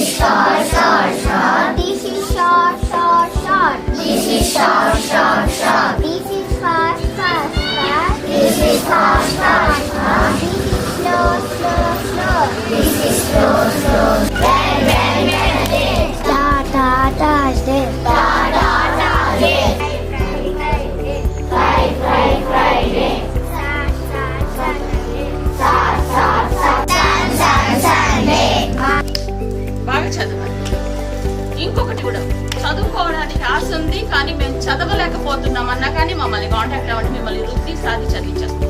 short, short, short. This is short, short, short. This is short, short, short. This is fast, fast, fast. This is fast, fast, fast. This is slow, slow, slow. This is slow, slow. Red, red, red, red. Da, da, da, red. Da, da, da, red. Fry, fry, fry, red. Sa, sa, sa, san, san, san, red. బాగా చదవాలి. ఇంకొకటి కూడా చదువుకోవడానికి ఆశ ఉంది కానీ మేము చదవలేకపోతున్నాం అన్నా కానీ మమ్మల్ని కాంటాక్ట్ అవ్వండి, మిమ్మల్ని వృత్తి సాధి చదివించేస్తాం.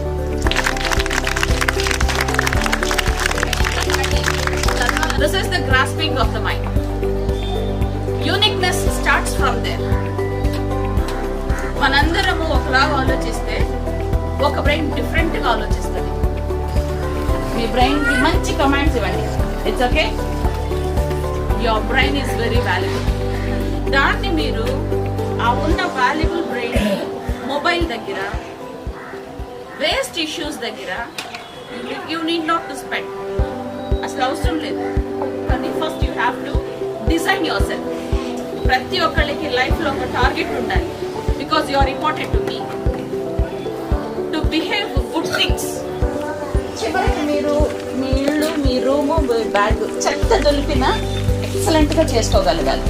This is the grasping of the mind. Uniqueness starts from there. మనందరము ఒకలాగా ఆలోచిస్తే ఒక బ్రెయిన్ డిఫరెంట్ గా ఆలోచిస్తుంది. మీ బ్రెయిన్ కి మంచి కమాండ్స్ ఇవ్వండి. It's okay, your brain is very valuable. దాన్ని మీరు ఆ ఉన్న వాల్యుబుల్ బ్రెయిన్ మొబైల్ దగ్గర, వేస్ట్ ఇష్యూస్ దగ్గర you need not to spend. అసలు అవసరం లేదు. కానీ first you have to design yourself. ప్రతి ఒక్కళ్ళకి లైఫ్లో ఒక టార్గెట్ ఉండాలి. Because you are important to me, to behave good things. చివరికి మీరు మీ ఇల్లు, మీ రూము, మీ బ్యాగ్ చెత్త దొలిపిన ఎక్సలెంట్గా చేసుకోగలగాలి.